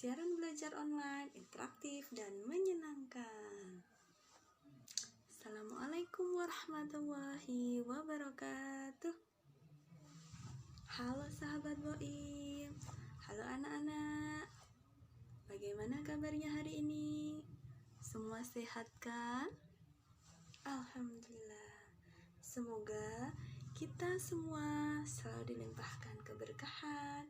siaran belajar online, interaktif, dan menyenangkan. Assalamualaikum warahmatullahi wabarakatuh. Halo sahabat Boim, halo anak-anak. Bagaimana kabarnya hari ini? Semua sehat kan? Alhamdulillah. Semoga kita semua selalu dilimpahkan keberkahan,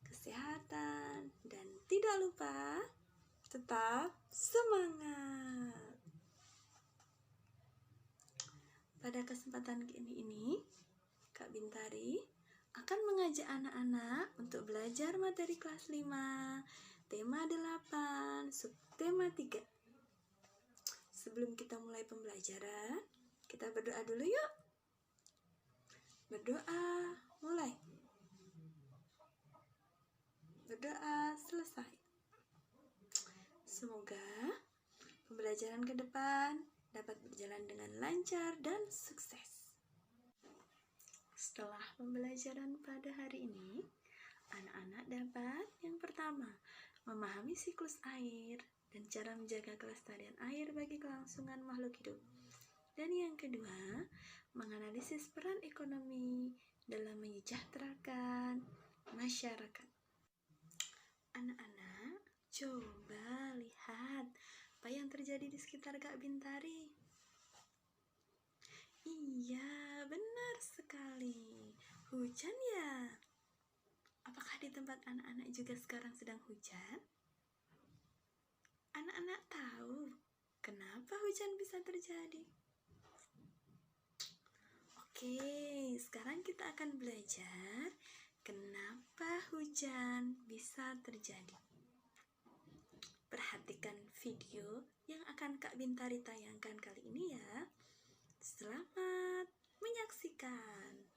kesehatan, dan tidak lupa tetap semangat. Pada kesempatan ini, Kak Bintari akan mengajak anak-anak untuk belajar materi kelas 5, tema 8, subtema 3. Sebelum kita mulai pembelajaran, kita berdoa dulu yuk. Berdoa, mulai. Berdoa, selesai. Semoga pembelajaran ke depan dapat berjalan dengan lancar dan sukses. Setelah pembelajaran pada hari ini, anak-anak dapat yang pertama, memahami siklus air dan cara menjaga kelestarian air bagi kelangsungan makhluk hidup. Dan yang kedua, menganalisis peran ekonomi dalam menyejahterakan masyarakat. Anak-anak, coba lihat apa yang terjadi di sekitar Kak Bintari. Iya, benar sekali. Hujan ya? Apakah di tempat anak-anak juga sekarang sedang hujan? Anak-anak tahu kenapa hujan bisa terjadi? Oke, sekarang kita akan belajar kenapa hujan bisa terjadi. Perhatikan video yang akan Kak Bintari tayangkan kali ini ya. Selamat menyaksikan.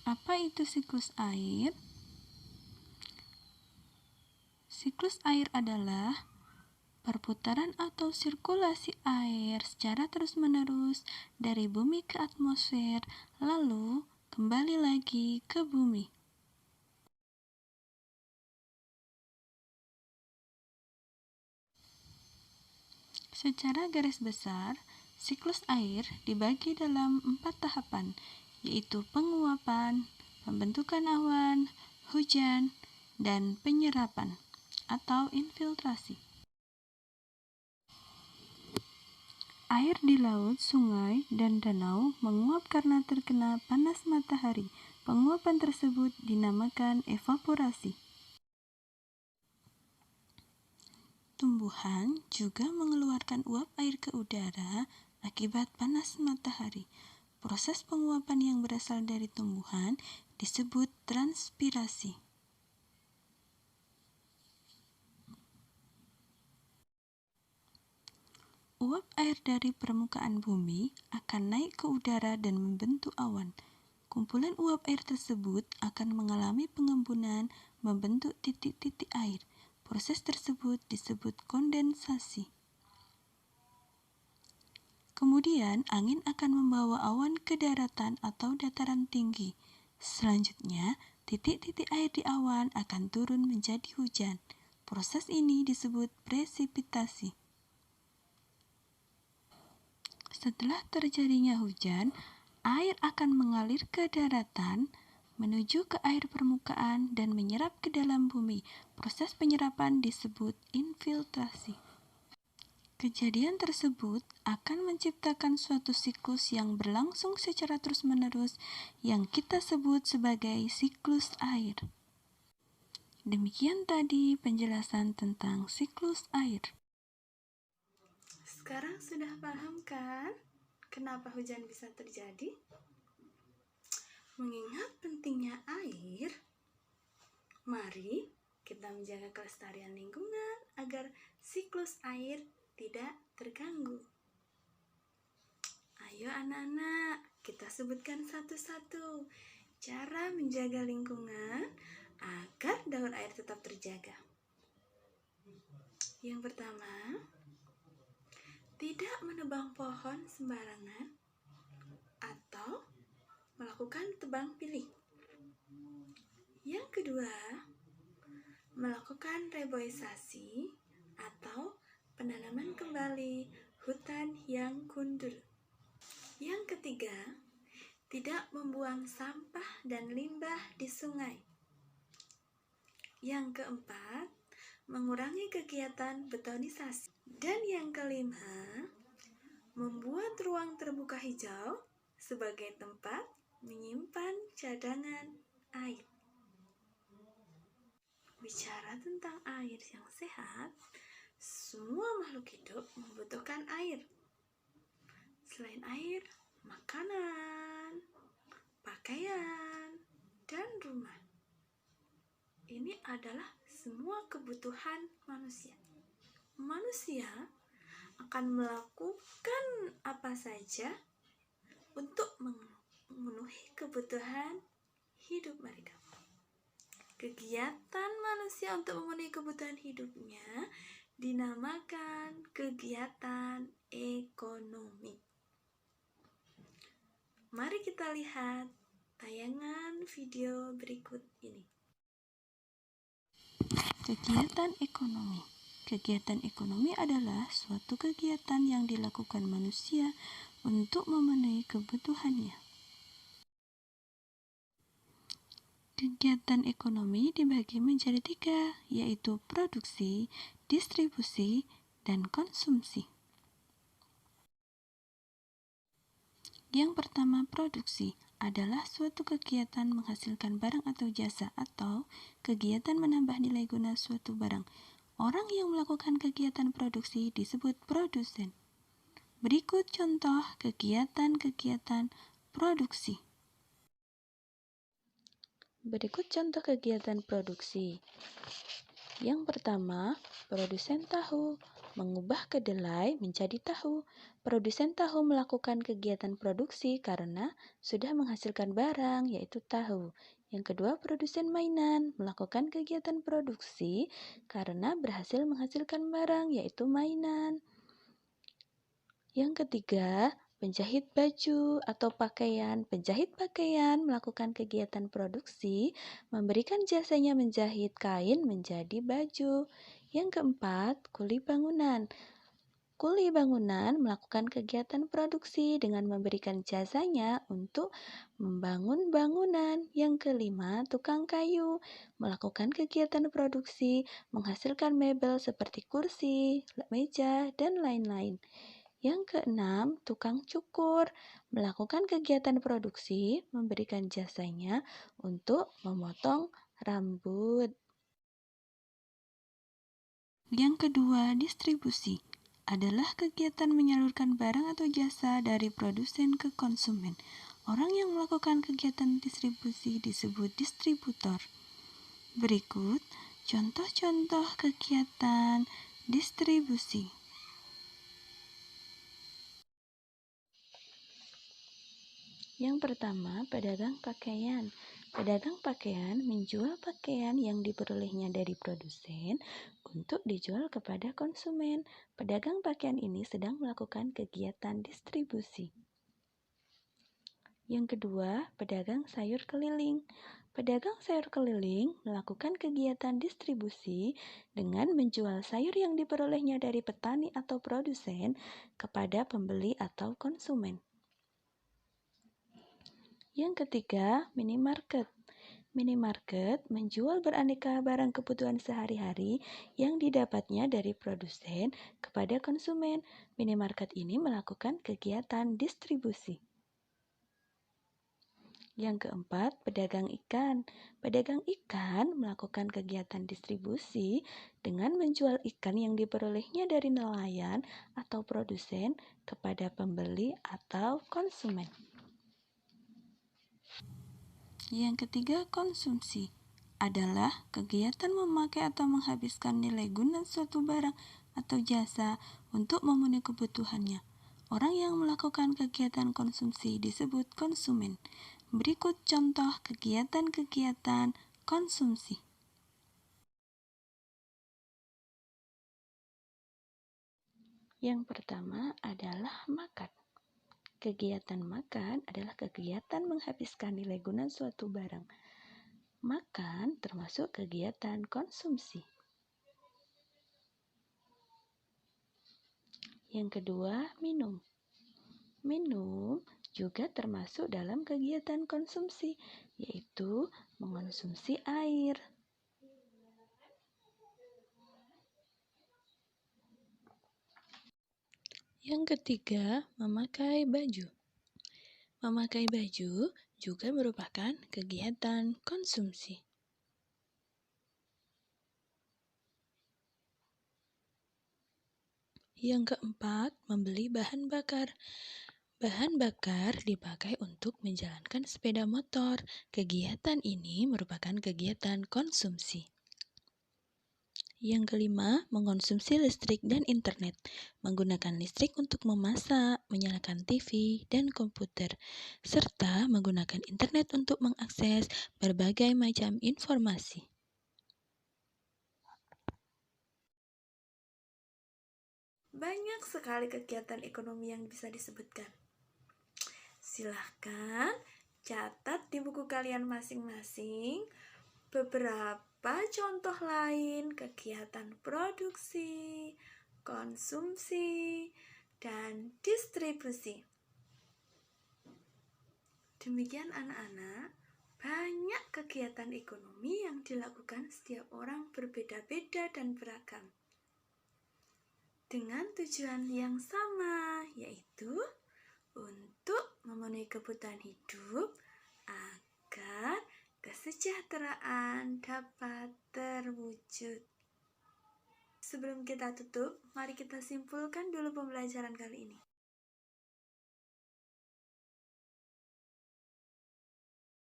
Apa itu siklus air? Siklus air adalah perputaran atau sirkulasi air secara terus-menerus dari bumi ke atmosfer, lalu kembali lagi ke bumi. Secara garis besar, siklus air dibagi dalam 4 tahapan, yaitu penguapan, pembentukan awan, hujan, dan penyerapan atau infiltrasi. Air di laut, sungai, dan danau menguap karena terkena panas matahari. Penguapan tersebut dinamakan evaporasi. Tumbuhan juga mengeluarkan uap air ke udara akibat panas matahari. Proses penguapan yang berasal dari tumbuhan disebut transpirasi. Uap air dari permukaan bumi akan naik ke udara dan membentuk awan. Kumpulan uap air tersebut akan mengalami pengembunan membentuk titik-titik air. Proses tersebut disebut kondensasi. Kemudian, angin akan membawa awan ke daratan atau dataran tinggi. Selanjutnya, titik-titik air di awan akan turun menjadi hujan. Proses ini disebut presipitasi. Setelah terjadinya hujan, air akan mengalir ke daratan, menuju ke air permukaan dan menyerap ke dalam bumi. Proses penyerapan disebut infiltrasi. Kejadian tersebut akan menciptakan suatu siklus yang berlangsung secara terus-menerus yang kita sebut sebagai siklus air. Demikian tadi penjelasan tentang siklus air. Sekarang sudah paham kan kenapa hujan bisa terjadi? Mengingat pentingnya air, mari kita menjaga kelestarian lingkungan agar siklus air tidak terganggu. Ayo anak-anak, kita sebutkan satu-satu cara menjaga lingkungan agar daur air tetap terjaga. Yang pertama, tidak menebang pohon sembarangan atau melakukan tebang pilih. Yang kedua, melakukan reboisasi atau penanaman kembali hutan yang gundul. Yang ketiga, tidak membuang sampah dan limbah di sungai. Yang keempat, mengurangi kegiatan betonisasi. Dan yang kelima, membuat ruang terbuka hijau sebagai tempat menyimpan cadangan air. Bicara tentang air yang sehat, semua makhluk hidup membutuhkan air. Selain air, makanan, pakaian, dan rumah. Ini adalah semua kebutuhan manusia. Manusia akan melakukan apa saja untuk memenuhi kebutuhan hidup mereka. Kegiatan manusia untuk memenuhi kebutuhan hidupnya dinamakan kegiatan ekonomi. Mari kita lihat tayangan video berikut ini. Kegiatan ekonomi. Kegiatan ekonomi adalah suatu kegiatan yang dilakukan manusia untuk memenuhi kebutuhannya. Kegiatan ekonomi dibagi menjadi 3, yaitu produksi, distribusi, dan konsumsi. Yang pertama, produksi adalah suatu kegiatan menghasilkan barang atau jasa atau kegiatan menambah nilai guna suatu barang. Orang yang melakukan kegiatan produksi disebut produsen. Berikut contoh kegiatan-kegiatan produksi. Berikut contoh kegiatan produksi. Yang pertama, produsen tahu mengubah kedelai menjadi tahu. Produsen tahu melakukan kegiatan produksi karena sudah menghasilkan barang, yaitu tahu. Yang kedua, produsen mainan melakukan kegiatan produksi karena berhasil menghasilkan barang, yaitu mainan. Yang ketiga, penjahit baju atau pakaian. Penjahit pakaian melakukan kegiatan produksi, memberikan jasanya menjahit kain menjadi baju. Yang keempat, kuli bangunan. Kuli bangunan melakukan kegiatan produksi dengan memberikan jasanya untuk membangun bangunan. Yang kelima, tukang kayu melakukan kegiatan produksi, menghasilkan mebel seperti kursi, meja, dan lain-lain. Yang keenam, tukang cukur melakukan kegiatan produksi, memberikan jasanya untuk memotong rambut. Yang kedua, distribusi adalah kegiatan menyalurkan barang atau jasa dari produsen ke konsumen. Orang yang melakukan kegiatan distribusi disebut distributor. Berikut contoh-contoh kegiatan distribusi. Yang pertama, pedagang pakaian. Pedagang pakaian menjual pakaian yang diperolehnya dari produsen untuk dijual kepada konsumen. Pedagang pakaian ini sedang melakukan kegiatan distribusi. Yang kedua, pedagang sayur keliling. Pedagang sayur keliling melakukan kegiatan distribusi dengan menjual sayur yang diperolehnya dari petani atau produsen kepada pembeli atau konsumen. Yang ketiga, minimarket. Minimarket menjual beraneka barang kebutuhan sehari-hari yang didapatnya dari produsen kepada konsumen. Minimarket ini melakukan kegiatan distribusi. Yang keempat, pedagang ikan. Pedagang ikan melakukan kegiatan distribusi dengan menjual ikan yang diperolehnya dari nelayan atau produsen kepada pembeli atau konsumen. Yang ketiga, konsumsi adalah kegiatan memakai atau menghabiskan nilai guna suatu barang atau jasa untuk memenuhi kebutuhannya. Orang yang melakukan kegiatan konsumsi disebut konsumen. Berikut contoh kegiatan-kegiatan konsumsi. Yang pertama adalah makan. Kegiatan makan adalah kegiatan menghabiskan nilai guna suatu barang. Makan termasuk kegiatan konsumsi. Yang kedua, minum. Minum juga termasuk dalam kegiatan konsumsi, yaitu mengonsumsi air. Yang ketiga, memakai baju. Memakai baju juga merupakan kegiatan konsumsi. Yang keempat, membeli bahan bakar. Bahan bakar dipakai untuk menjalankan sepeda motor. Kegiatan ini merupakan kegiatan konsumsi. Yang kelima, mengonsumsi listrik dan internet. Menggunakan listrik untuk memasak, menyalakan TV dan komputer, serta menggunakan internet untuk mengakses berbagai macam informasi. Banyak sekali kegiatan ekonomi yang bisa disebutkan. Silahkan catat di buku kalian masing-masing beberapa contoh lain kegiatan produksi, konsumsi, dan distribusi. Demikian anak-anak, banyak kegiatan ekonomi yang dilakukan setiap orang berbeda-beda dan beragam. Dengan tujuan yang sama, yaitu untuk memenuhi kebutuhan hidup agar kesejahteraan dapat terwujud. Sebelum kita tutup, mari kita simpulkan dulu pembelajaran kali ini.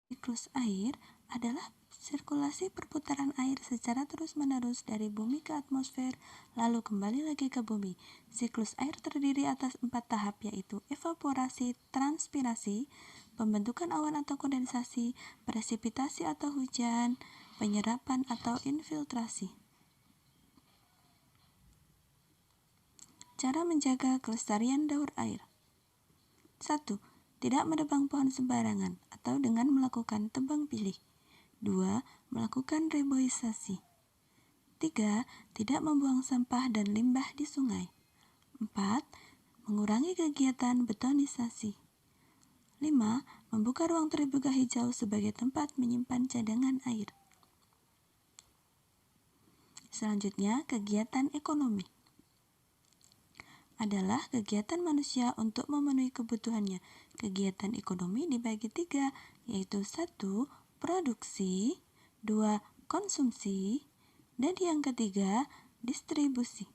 Siklus air adalah sirkulasi perputaran air secara terus-menerus dari bumi ke atmosfer, lalu kembali lagi ke bumi. Siklus air terdiri atas 4 tahap, yaitu evaporasi, transpirasi, pembentukan awan atau kondensasi, presipitasi atau hujan, penyerapan atau infiltrasi. Cara menjaga kelestarian daur air. 1. Tidak menebang pohon sembarangan atau dengan melakukan tebang pilih. 2. Melakukan reboisasi. 3. Tidak membuang sampah dan limbah di sungai. 4. Mengurangi kegiatan betonisasi. 5. Membuka ruang terbuka hijau sebagai tempat menyimpan cadangan air. Selanjutnya, kegiatan ekonomi adalah kegiatan manusia untuk memenuhi kebutuhannya. Kegiatan ekonomi dibagi 3, yaitu 1. Produksi, 2. Konsumsi, dan yang ketiga, distribusi.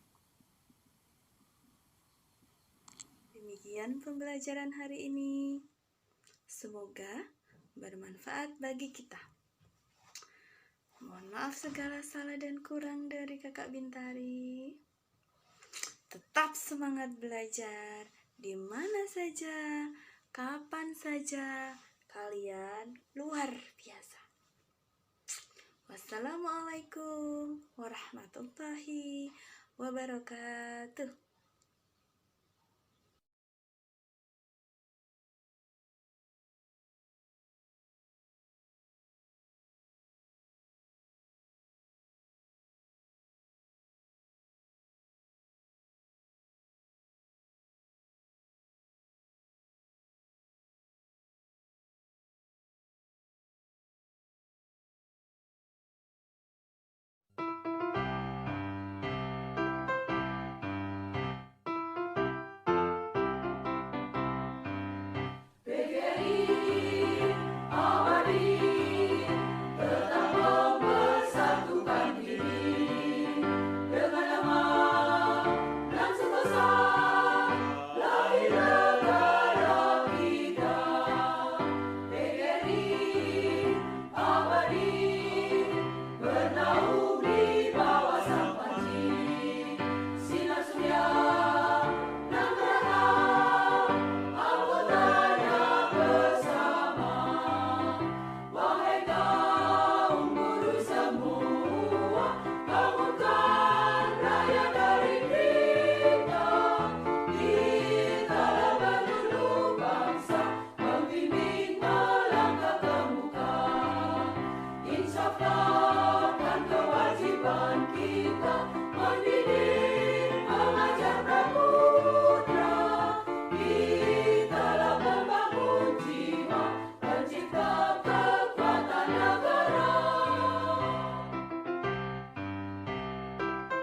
Demikian pembelajaran hari ini. Semoga bermanfaat bagi kita. Mohon maaf segala salah dan kurang dari Kakak Bintari. Tetap semangat belajar di mana saja, kapan saja, kalian luar biasa. Wassalamualaikum warahmatullahi wabarakatuh.